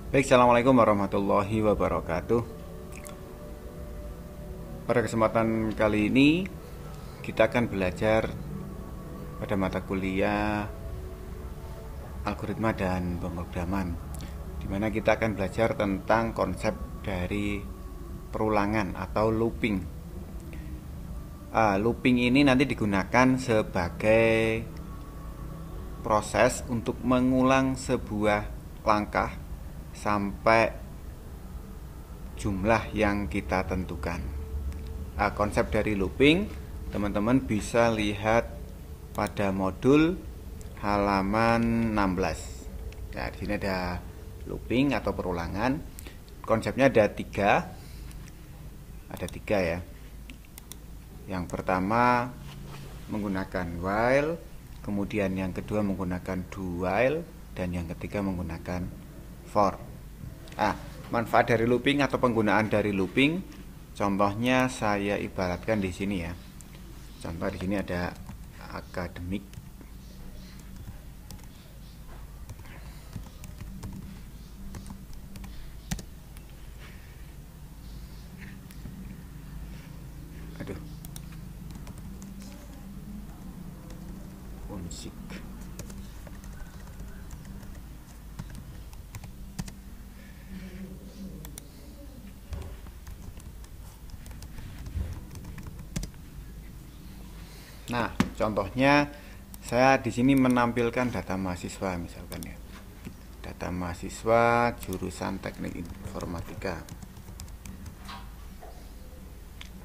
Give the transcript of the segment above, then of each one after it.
Baik, assalamualaikum warahmatullahi wabarakatuh. Pada kesempatan kali ini kita akan belajar pada mata kuliah algoritma dan pemrograman, di mana kita akan belajar tentang konsep dari perulangan atau looping. Looping ini nanti digunakan sebagai proses untuk mengulang sebuah langkah sampai jumlah yang kita tentukan. Konsep dari looping teman-teman bisa lihat pada modul halaman 16. Nah, di sini ada looping atau perulangan. Konsepnya ada tiga ya. Yang pertama menggunakan while, kemudian yang kedua menggunakan do while, dan yang ketiga menggunakan for. Manfaat dari looping atau penggunaan dari looping, contohnya saya ibaratkan di sini ya. Contoh di sini ada akademik. Aduh. Unsik. Nah, contohnya saya di sini menampilkan data mahasiswa misalkan ya. Data mahasiswa jurusan Teknik Informatika.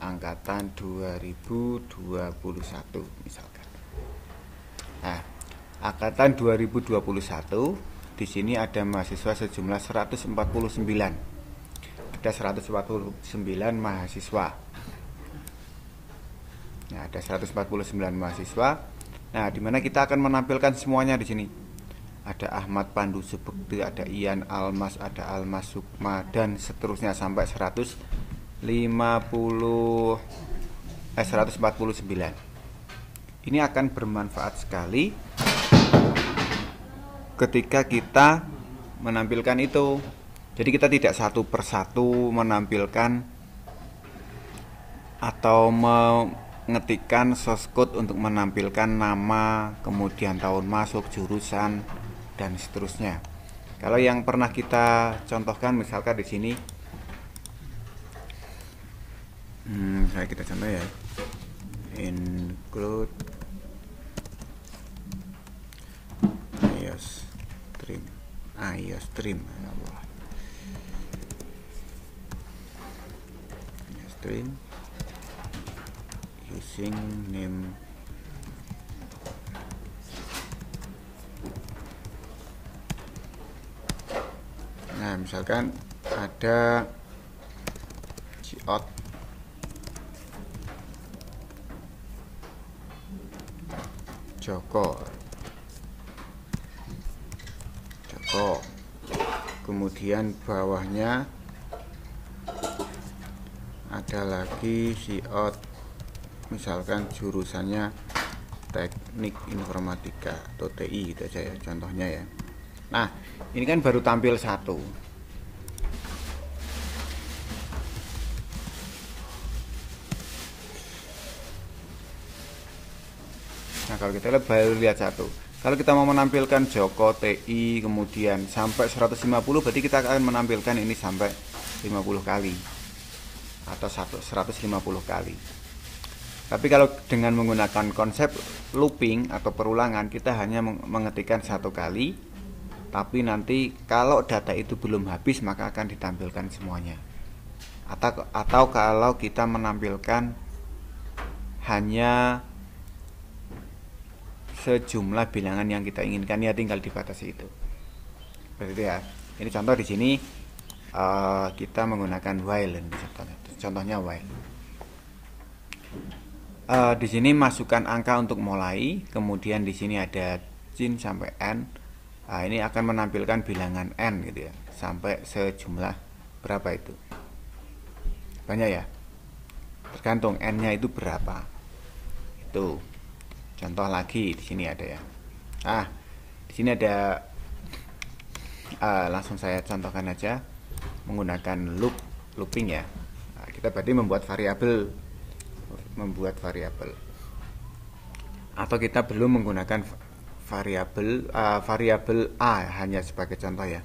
Angkatan 2021 misalkan. Nah, angkatan 2021 di sini ada mahasiswa sejumlah 149. Ada 149 mahasiswa. Nah, ada 149 mahasiswa. Nah, di mana kita akan menampilkan semuanya di sini. Ada Ahmad Pandu Subekti, ada Ian Almas, ada Almas Sukma, dan seterusnya sampai 149. Ini akan bermanfaat sekali ketika kita menampilkan itu. Jadi kita tidak satu persatu menampilkan atau mengetikkan source code untuk menampilkan nama, kemudian tahun masuk, jurusan, dan seterusnya. Kalau yang pernah kita contohkan misalkan di sini, kita contoh ya, include iOS stream using name misalkan ada Ciot Joko, kemudian bawahnya ada lagi Ciot, misalkan jurusannya Teknik Informatika atau TI gitu aja ya contohnya ya. Nah, ini kan baru tampil satu. Nah, kalau kita baru lihat satu. Kalau kita mau menampilkan Joko TI kemudian sampai 150, berarti kita akan menampilkan ini sampai 50 kali atau 150 kali. Tapi kalau dengan menggunakan konsep looping atau perulangan, kita hanya mengetikkan satu kali. Tapi nanti kalau data itu belum habis, maka akan ditampilkan semuanya. Atau kalau kita menampilkan hanya sejumlah bilangan yang kita inginkan, ya tinggal dibatasi itu. Berarti ya. Ini contoh di sini kita menggunakan while. Contohnya while. Di sini masukkan angka untuk mulai, kemudian di sini ada sin sampai n. Ini akan menampilkan bilangan n gitu ya, sampai sejumlah berapa itu. Banyak ya. Tergantung n-nya itu berapa. Itu. Contoh lagi di sini ada ya. Di sini ada Langsung saya contohkan aja menggunakan looping ya. Nah, kita berarti membuat variabel atau kita belum menggunakan variabel a, hanya sebagai contoh ya.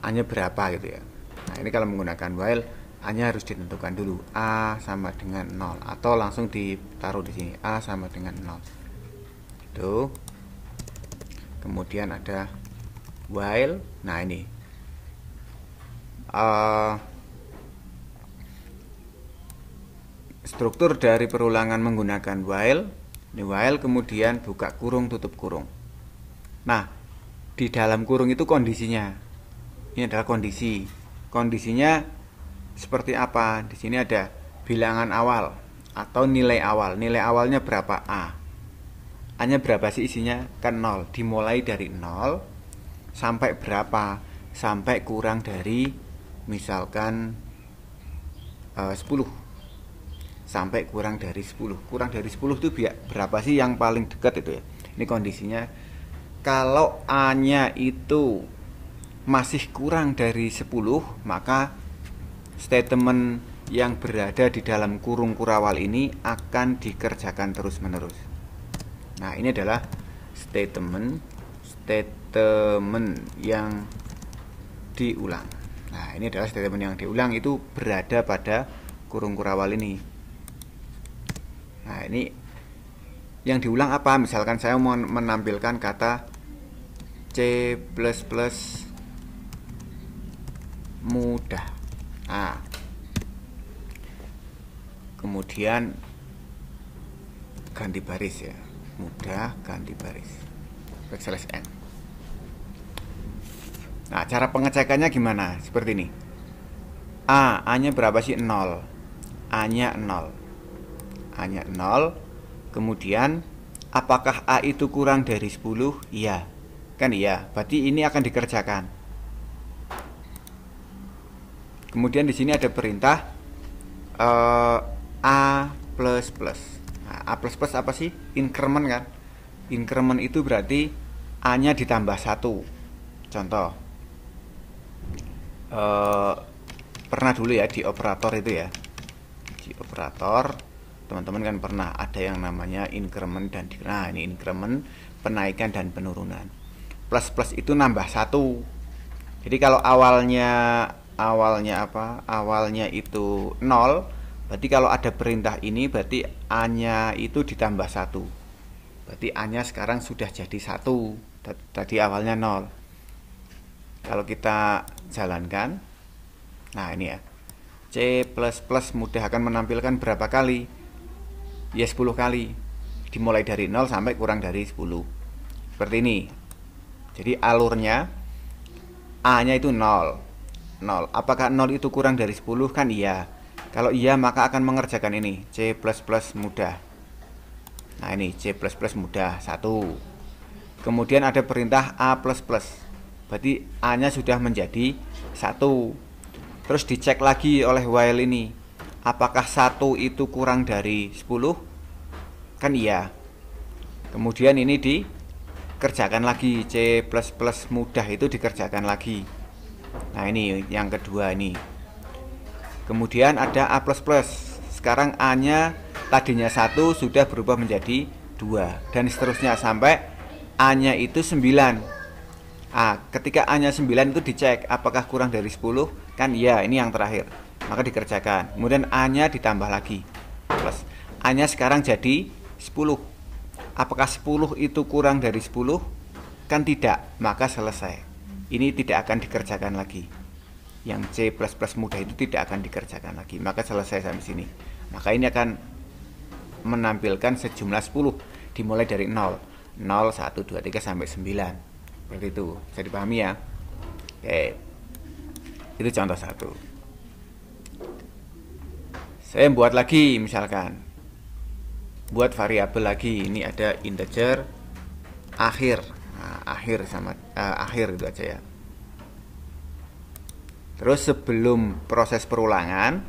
A-nya berapa gitu ya. Nah, ini kalau menggunakan while A-nya harus ditentukan dulu, A sama dengan 0, atau langsung ditaruh di sini A sama dengan 0. Itu. Kemudian ada while. Nah, ini struktur dari perulangan menggunakan while. Ini while, kemudian buka kurung, tutup kurung. Nah, di dalam kurung itu kondisinya. Ini adalah kondisi. Kondisinya seperti apa? Di sini ada bilangan awal atau nilai awal. Nilai awalnya berapa? A. A-nya berapa sih isinya? Kan 0. Dimulai dari 0 sampai berapa? Sampai kurang dari misalkan 10. Sampai kurang dari 10. Kurang dari 10 itu berapa sih yang paling dekat itu ya? Ini kondisinya. Kalau A-nya itu masih kurang dari 10, maka statement yang berada di dalam kurung kurawal ini akan dikerjakan terus-menerus. Nah, ini adalah statement yang diulang. Nah, ini adalah statement yang diulang, itu berada pada kurung kurawal ini. Nah, ini yang diulang apa? Misalkan saya mau menampilkan kata C++ mudah. Nah, kemudian ganti baris ya, mudah ganti baris, backslash n. Nah, cara pengecekannya gimana? Seperti ini. A-nya berapa sih? 0. A-nya 0. A-nya 0. Kemudian apakah A itu kurang dari 10? Iya. Kan iya. Berarti ini akan dikerjakan. Kemudian di sini ada perintah A++. Nah, A++ apa sih? Increment kan? Increment itu berarti A-nya ditambah 1. Contoh. Pernah dulu ya di operator itu ya. Di operator teman-teman kan pernah ada yang namanya increment dan nah, ini increment, penaikan dan penurunan. Plus itu nambah 1. Jadi kalau awalnya apa? Awalnya itu 0, berarti kalau ada perintah ini berarti A-nya itu ditambah 1. Berarti A-nya sekarang sudah jadi 1. Tadi awalnya 0. Kalau kita jalankan, nah ini ya. C++ mudah akan menampilkan berapa kali? Ya 10 kali. Dimulai dari 0 sampai kurang dari 10. Seperti ini. Jadi alurnya A-nya itu 0. Apakah 0 itu kurang dari 10? Kan iya. Kalau iya maka akan mengerjakan ini C++ mudah. Nah, ini C++ mudah 1. Kemudian ada perintah A++. Berarti A-nya sudah menjadi 1. Terus dicek lagi oleh while ini. Apakah 1 itu kurang dari 10? Kan iya. Kemudian ini dikerjakan lagi, C++ mudah itu dikerjakan lagi. Nah, ini yang kedua ini. Kemudian ada A++. Sekarang A-nya tadinya 1 sudah berubah menjadi 2 dan seterusnya sampai A-nya itu 9. Ketika A-nya 9 itu dicek apakah kurang dari 10? Kan iya, ini yang terakhir. Maka dikerjakan. Kemudian A-nya ditambah lagi. Plus A-nya sekarang jadi 10. Apakah 10 itu kurang dari 10? Kan tidak, maka selesai. Ini tidak akan dikerjakan lagi. Yang C++ mudah itu tidak akan dikerjakan lagi. Maka selesai sampai sini. Maka ini akan menampilkan sejumlah 10 dimulai dari 0. 0, 1, 2, 3 sampai 9. Seperti itu. Bisa dipahami ya? Oke. Itu contoh 1. Saya buat lagi misalkan. Buat variabel lagi. Ini ada integer akhir. Nah, akhir sama akhir itu aja ya. Terus sebelum proses perulangan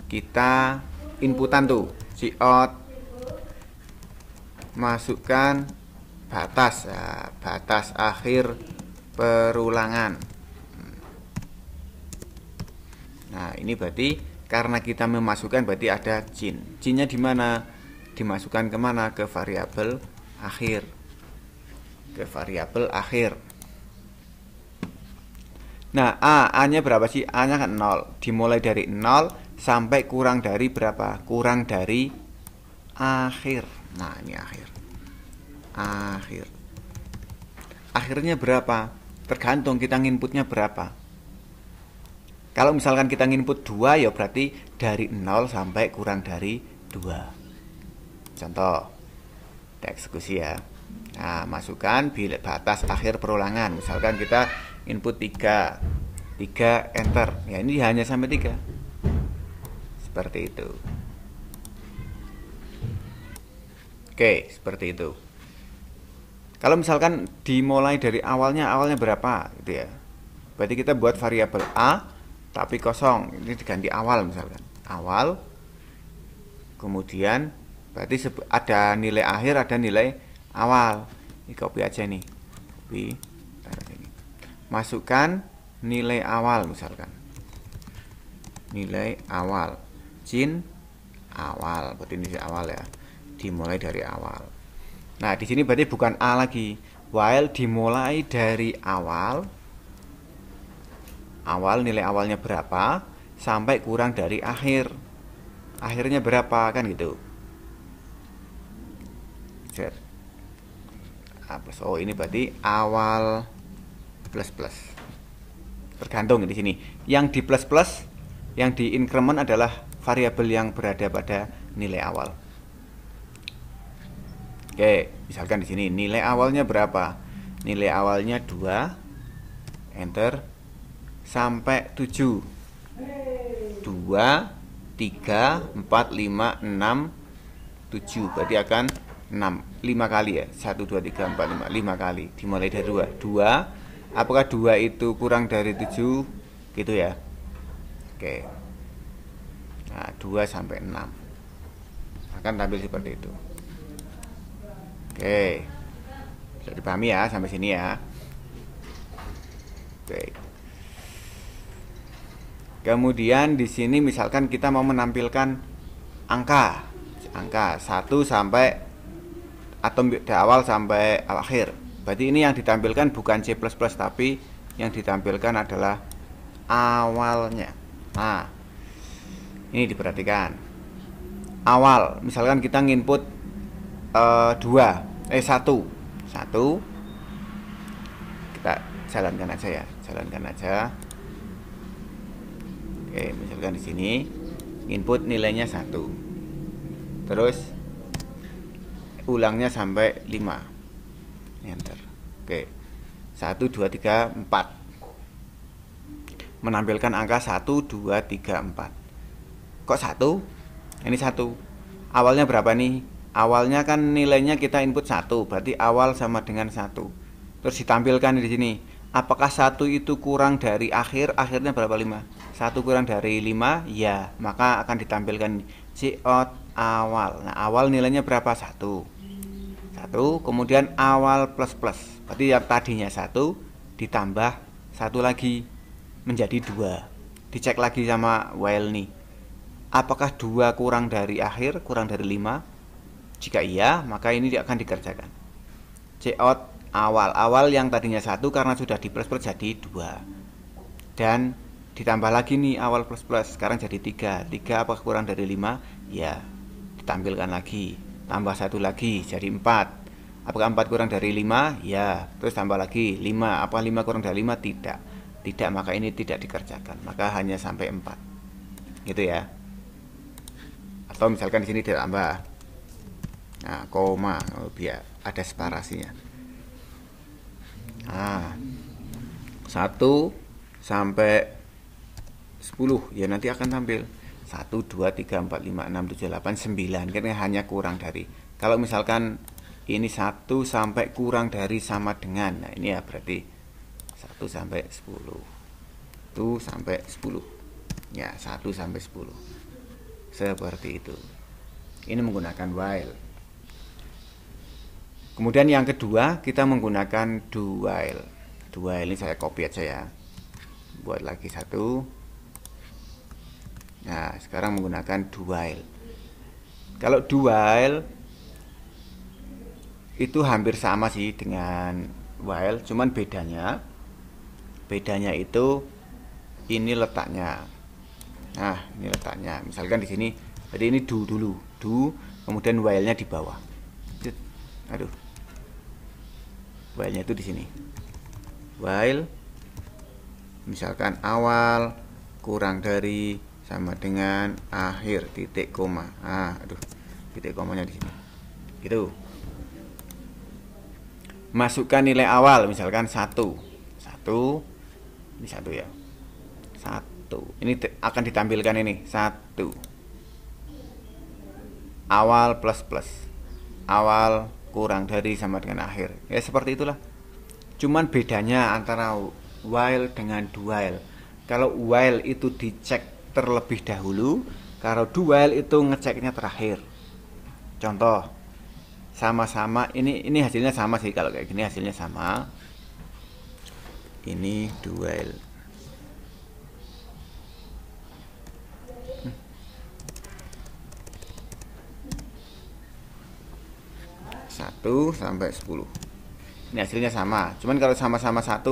kita inputan tuh cout, masukkan batas, ya, batas akhir perulangan. Nah, ini berarti karena kita memasukkan berarti ada jin. Jinnya di mana? Dimasukkan kemana? Ke variabel akhir. Ke variabel akhir. Nah, A-nya berapa sih? A-nya kan 0. Dimulai dari 0 sampai kurang dari berapa? Kurang dari akhir. Nah, ini akhir. Akhir. Akhirnya berapa? Tergantung kita nginputnya berapa. Kalau misalkan kita nginput 2 ya berarti dari 0 sampai kurang dari 2. Contoh, kita eksekusi ya. Nah, masukkan bilik batas akhir perulangan. Misalkan kita input 3 enter. Ya ini hanya sampai 3. Seperti itu. Oke, seperti itu. Kalau misalkan dimulai dari awalnya berapa gitu ya. Berarti kita buat variabel A tapi kosong, ini diganti awal misalkan. Awal. Kemudian berarti ada nilai akhir, ada nilai awal. Ini copy aja nih. Copy, taruh sini. Masukkan nilai awal misalkan. Nilai awal. Jin awal, berarti nilai awal ya. Dimulai dari awal. Nah, di sini berarti bukan A lagi. While dimulai dari awal nilai awalnya berapa sampai kurang dari akhir. Akhirnya berapa kan gitu. Oh, ini berarti awal plus plus. Tergantung di sini. Yang di plus plus, yang di increment adalah variabel yang berada pada nilai awal. Oke, misalkan di sini nilai awalnya berapa? Nilai awalnya 2 enter sampai 7. 2 3 4 5 6 7. Berarti akan 5 kali ya. 1 2 3 4 5 kali. Dimulai dari 2. Apakah 2 itu kurang dari 7? Gitu ya. Oke. Nah, 2 sampai 6. Akan tampil seperti itu. Oke. Bisa dipahami ya sampai sini ya. Oke. Kemudian di sini misalkan kita mau menampilkan angka 1 sampai atau dari awal sampai akhir. Berarti ini yang ditampilkan bukan C++ tapi yang ditampilkan adalah awalnya. Nah, ini diperhatikan. Awal, misalkan kita nginput 1. Kita jalankan aja ya, Oke, misalkan di sini input nilainya 1. Terus ulangnya sampai 5. Enter. Oke. 1 2 3 4. Menampilkan angka 1 2 3 4. Kok 1? Ini 1. Awalnya berapa nih? Awalnya kan nilainya kita input 1, berarti awal sama dengan 1. Terus ditampilkan di sini. Apakah 1 itu kurang dari akhir? Akhirnya berapa? 5. 1 kurang dari 5, ya, maka akan ditampilkan cout awal. Nah, awal nilainya berapa? 1. Kemudian awal plus plus. Berarti yang tadinya 1 ditambah 1 lagi menjadi 2. Dicek lagi sama while nih. Apakah 2 kurang dari akhir, kurang dari 5? Jika iya, maka ini akan dikerjakan. Cout awal yang tadinya 1 karena sudah di plus plus jadi 2. Dan ditambah lagi nih awal plus plus, sekarang jadi 3 apakah kurang dari 5? Ya, ditampilkan lagi. Tambah 1 lagi jadi 4. Apakah 4 kurang dari 5? Ya, terus tambah lagi 5. Apakah 5 kurang dari 5? Tidak, maka ini tidak dikerjakan. Maka hanya sampai 4. Gitu ya. Atau misalkan di sini ditambah. Nah, koma biar ada separasinya. Nah, 1 sampai 10 ya nanti akan tampil 1 2 3 4 5 6 7 8 9 karena hanya kurang dari. Kalau misalkan ini 1 sampai kurang dari sama dengan, nah ini ya berarti 1 sampai 10. 1 sampai 10. Ya, 1 sampai 10. Seperti itu. Ini menggunakan while. Kemudian yang kedua kita menggunakan do while. Do while ini saya copy aja ya. Buat lagi satu. Nah, sekarang menggunakan do while. Kalau do while itu hampir sama sih dengan while, cuman bedanya itu ini letaknya. Nah, ini letaknya. Misalkan di sini, jadi ini do dulu, do, kemudian while-nya di bawah. Aduh, while-nya itu di sini. While, misalkan awal kurang dari sama dengan akhir titik koma. Ah, aduh, titik komanya di sini. Gitu. Masukkan nilai awal, misalkan 1. Ini 1 ya. 1. Ini akan ditampilkan ini 1. Awal plus plus. Awal kurang dari sama dengan akhir. Ya seperti itulah. Cuman bedanya antara while dengan do while. Kalau while itu dicek terlebih dahulu, kalau do while itu ngeceknya terakhir. Contoh, sama-sama ini hasilnya sama sih, kalau kayak gini hasilnya sama. Ini do while. 1 sampai 10. Ini hasilnya sama. Cuman kalau sama-sama 1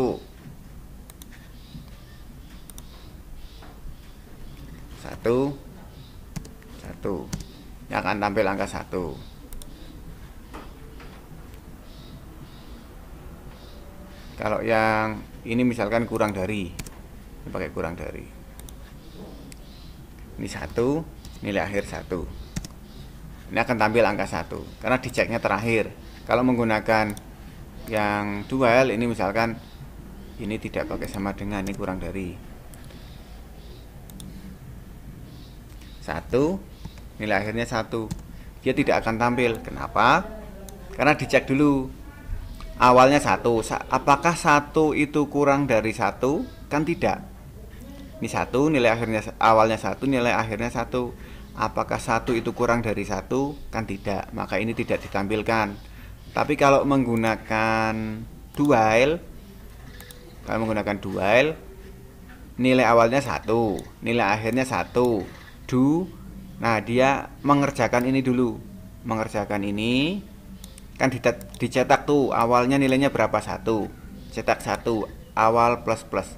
yang akan tampil angka 1. Kalau yang ini misalkan kurang dari, ini pakai kurang dari. Ini 1, nilai akhir 1. Ini akan tampil angka 1 karena diceknya terakhir. Kalau menggunakan yang do while ini misalkan ini tidak pakai sama dengan, ini kurang dari 1, nilai akhirnya 1. Dia tidak akan tampil. Kenapa? Karena dicek dulu. Awalnya 1. Apakah 1 itu kurang dari 1? Kan tidak. Ini 1, nilai akhirnya awalnya 1, nilai akhirnya 1. Apakah 1 itu kurang dari 1? Kan tidak. Maka ini tidak ditampilkan. Tapi kalau menggunakan do while, nilai awalnya 1, nilai akhirnya 1. Do, nah dia mengerjakan ini dulu. Mengerjakan ini kan dicetak tuh, awalnya nilainya berapa? 1. Cetak 1, awal plus plus.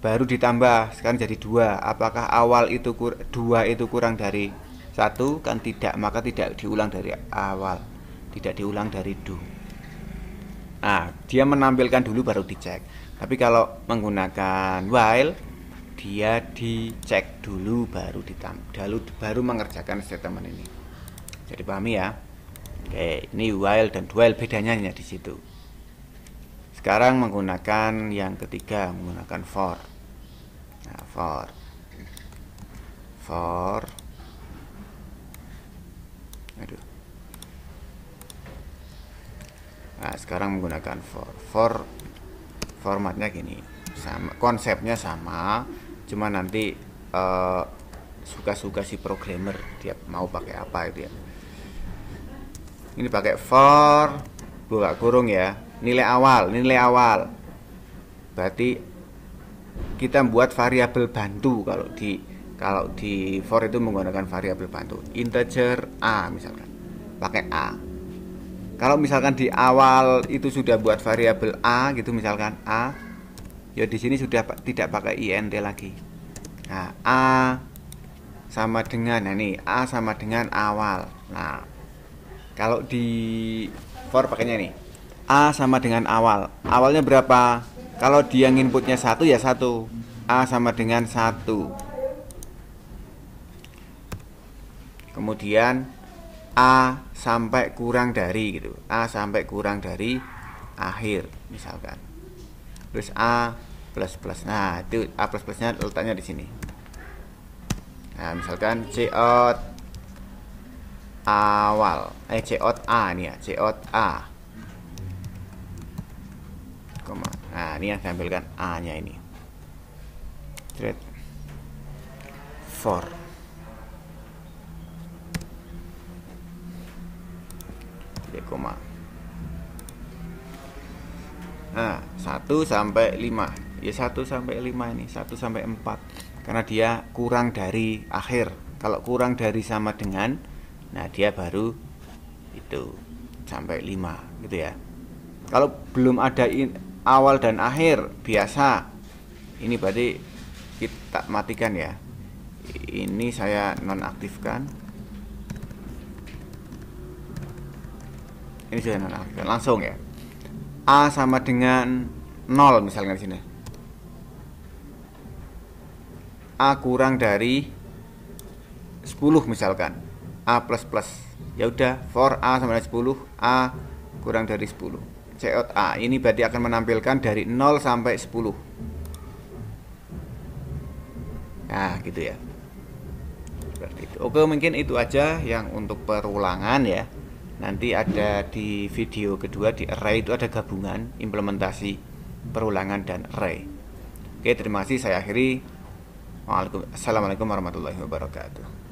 Baru ditambah, sekarang jadi 2. Apakah awal itu 2 itu kurang dari 1? Kan tidak, maka tidak diulang dari awal, tidak diulang dari do. Nah, dia menampilkan dulu baru dicek. Tapi kalau menggunakan while, dia dicek dulu baru mengerjakan statement ini. Jadi pahami ya. Oke, ini while dan do while bedanya hanya di situ. Sekarang menggunakan yang ketiga, menggunakan for. Nah, for. Aduh. Nah, sekarang menggunakan for. Formatnya gini, sama, konsepnya sama, cuma nanti suka-suka si programmer dia mau pakai apa itu ya. Ini pakai for buka kurung ya, nilai awal. Berarti kita buat variabel bantu. Kalau di for itu menggunakan variabel bantu, integer a misalkan, pakai a. Kalau misalkan di awal itu sudah buat variabel a gitu, misalkan a, ya di sini sudah tidak pakai int lagi. Nah, a sama dengan, nah ini a sama dengan awal. Nah, kalau di for pakainya nih, a sama dengan awal. Awalnya berapa? Kalau dia inputnya 1 ya 1. A sama dengan 1. Kemudian A sampai kurang dari gitu. A sampai kurang dari akhir misalkan. Terus A plus plus. Nah, itu A plus plusnya letaknya di sini. Nah, misalkan cout awal. Cout A nih ya, cout A. Koma. Nah, ini yang tampilkan A-nya ini. Thread for. Koma. Nah, 1 sampai 5. Ya 1 sampai 5 ini, 1 sampai 4. Karena dia kurang dari akhir. Kalau kurang dari sama dengan, nah dia baru itu sampai 5 gitu ya. Kalau belum ada awal dan akhir biasa, ini berarti kita matikan ya. Ini saya nonaktifkan. Ini sudah nonaktifkan langsung ya. A sama dengan 0 misalnya di sini. A kurang dari 10 misalkan. A plus plus. Ya udah, for A sama dengan 10, A kurang dari 10. Cout A. Ini berarti akan menampilkan dari 0 sampai 10. Nah, gitu ya. Seperti itu. Oke, mungkin itu aja yang untuk perulangan ya. Nanti ada di video kedua di array itu ada gabungan implementasi perulangan dan array. Oke, terima kasih, saya akhiri. Assalamualaikum warahmatullahi wabarakatuh.